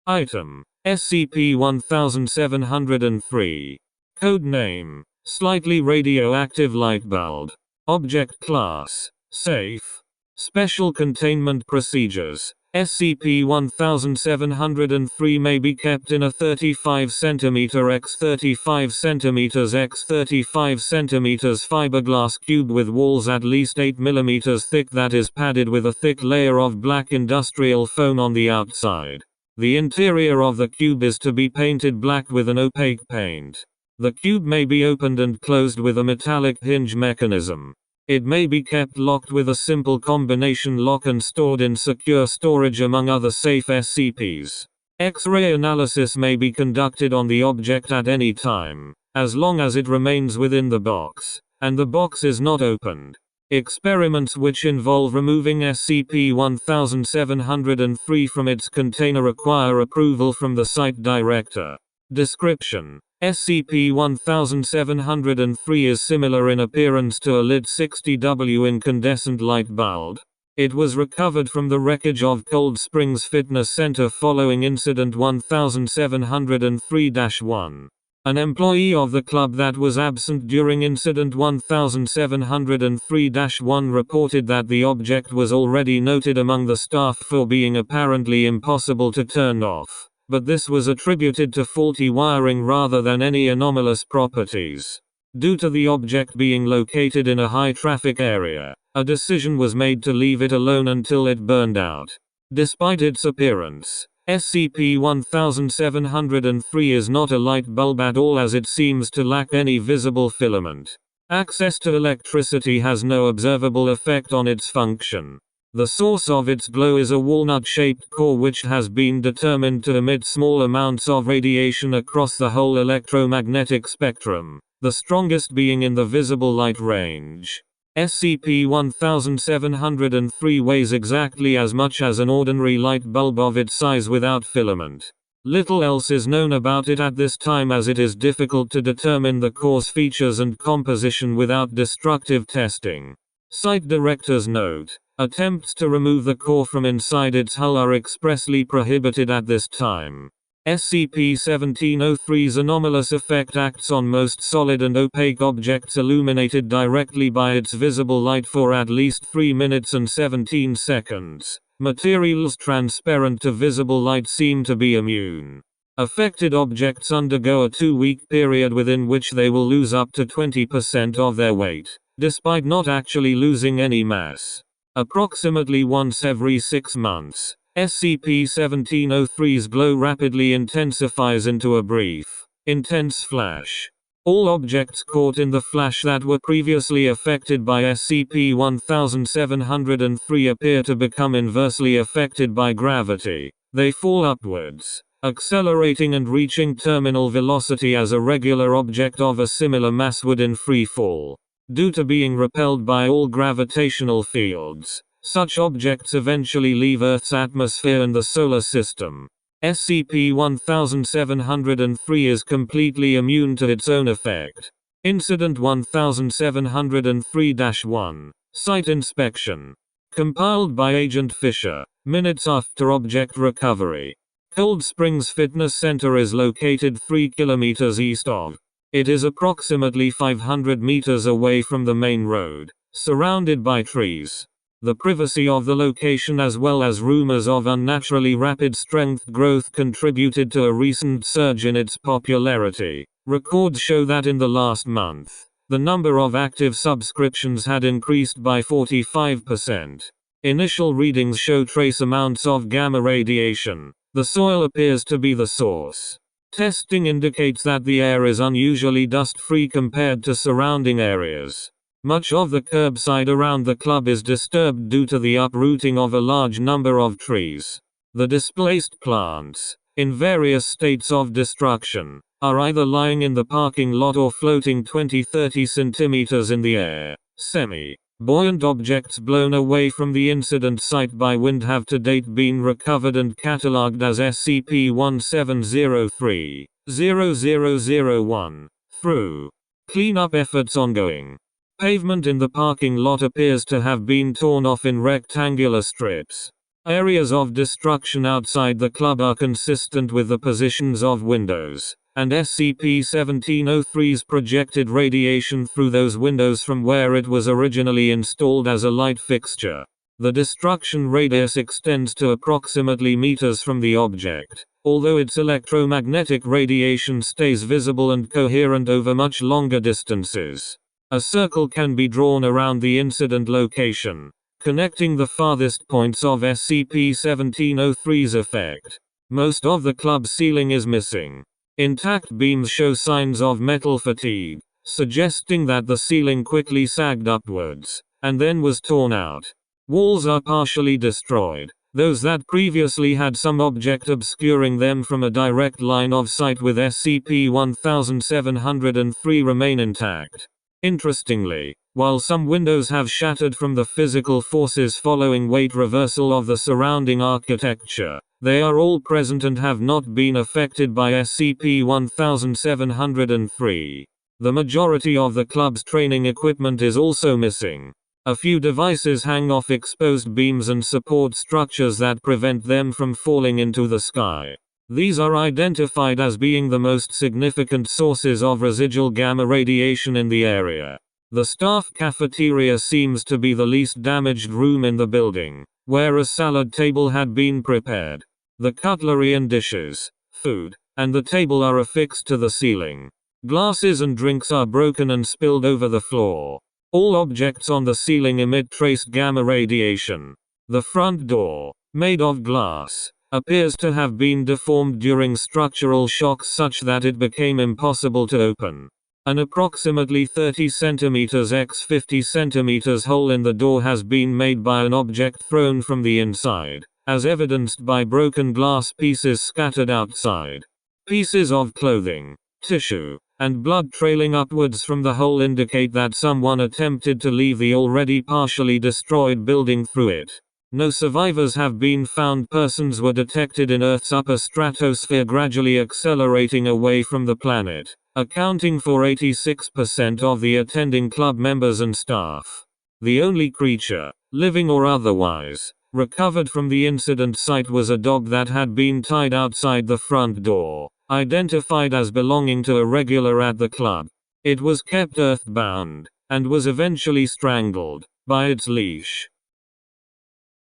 Item: SCP-1703. Code name: Slightly radioactive lightbulb. Object class: Safe. Special containment procedures: SCP-1703 may be kept in a 35 cm x 35 cm x 35 cm fiberglass cube with walls at least 8 mm thick that is padded with a thick layer of black industrial foam on the outside. The interior of the cube is to be painted black with an opaque paint. The cube may be opened and closed with a metallic hinge mechanism. It may be kept locked with a simple combination lock and stored in secure storage among other safe SCPs. X-ray analysis may be conducted on the object at any time, as long as it remains within the box, and the box is not opened. Experiments which involve removing SCP-1703 from its container require approval from the site director. Description: SCP-1703 is similar in appearance to a lit 60W incandescent light bulb. It was recovered from the wreckage of Cold Springs Fitness Center following Incident 1703-1. An employee of the club that was absent during Incident 1703-1 reported that the object was already noted among the staff for being apparently impossible to turn off, but this was attributed to faulty wiring rather than any anomalous properties. Due to the object being located in a high-traffic area, a decision was made to leave it alone until it burned out. Despite its appearance, SCP-1703 is not a light bulb at all, as it seems to lack any visible filament. Access to electricity has no observable effect on its function. The source of its glow is a walnut-shaped core which has been determined to emit small amounts of radiation across the whole electromagnetic spectrum, the strongest being in the visible light range. SCP-1703 weighs exactly as much as an ordinary light bulb of its size without filament. Little else is known about it at this time, as it is difficult to determine the core's features and composition without destructive testing. Site director's note: attempts to remove the core from inside its hull are expressly prohibited at this time. SCP-1703's anomalous effect acts on most solid and opaque objects illuminated directly by its visible light for at least 3 minutes and 17 seconds. Materials transparent to visible light seem to be immune. Affected objects undergo a 2-week period within which they will lose up to 20% of their weight, despite not actually losing any mass. Approximately once every 6 months, SCP-1703's glow rapidly intensifies into a brief, intense flash. All objects caught in the flash that were previously affected by SCP-1703 appear to become inversely affected by gravity. They fall upwards, accelerating and reaching terminal velocity as a regular object of a similar mass would in free fall. Due to being repelled by all gravitational fields, such objects eventually leave Earth's atmosphere and the solar system. SCP-1703 is completely immune to its own effect. Incident 1703-1. Site inspection. Compiled by Agent Fisher. Minutes after object recovery. Cold Springs Fitness Center is located 3 kilometers east of. It is approximately 500 meters away from the main road, surrounded by trees. The privacy of the location as well as rumors of unnaturally rapid strength growth contributed to a recent surge in its popularity. Records show that in the last month, the number of active subscriptions had increased by 45%. Initial readings show trace amounts of gamma radiation. The soil appears to be the source. Testing indicates that the air is unusually dust-free compared to surrounding areas. Much of the curbside around the club is disturbed due to the uprooting of a large number of trees. The displaced plants, in various states of destruction, are either lying in the parking lot or floating 20-30 centimeters in the air. Semi-buoyant objects blown away from the incident site by wind have to date been recovered and catalogued as SCP-1703-0001. Through cleanup efforts ongoing. Pavement in the parking lot appears to have been torn off in rectangular strips. Areas of destruction outside the club are consistent with the positions of windows, and SCP-1703's projected radiation through those windows from where it was originally installed as a light fixture. The destruction radius extends to approximately meters from the object, although its electromagnetic radiation stays visible and coherent over much longer distances. A circle can be drawn around the incident location, connecting the farthest points of SCP-1703's effect. Most of the club's ceiling is missing. Intact beams show signs of metal fatigue, suggesting that the ceiling quickly sagged upwards, and then was torn out. Walls are partially destroyed. Those that previously had some object obscuring them from a direct line of sight with SCP-1703 remain intact. Interestingly, while some windows have shattered from the physical forces following weight reversal of the surrounding architecture, they are all present and have not been affected by SCP-1703. The majority of the club's training equipment is also missing. A few devices hang off exposed beams and support structures that prevent them from falling into the sky. These are identified as being the most significant sources of residual gamma radiation in the area. The staff cafeteria seems to be the least damaged room in the building, where a salad table had been prepared. The cutlery and dishes, food, and the table are affixed to the ceiling. Glasses and drinks are broken and spilled over the floor. All objects on the ceiling emit trace gamma radiation. The front door, made of glass, appears to have been deformed during structural shocks such that it became impossible to open. An approximately 30 cm x 50 cm hole in the door has been made by an object thrown from the inside, as evidenced by broken glass pieces scattered outside. Pieces of clothing, tissue, and blood trailing upwards from the hole indicate that someone attempted to leave the already partially destroyed building through it. No survivors have been found. Persons were detected in Earth's upper stratosphere gradually accelerating away from the planet, accounting for 86% of the attending club members and staff. The only creature, living or otherwise, recovered from the incident site was a dog that had been tied outside the front door, identified as belonging to a regular at the club. It was kept earthbound, and was eventually strangled by its leash.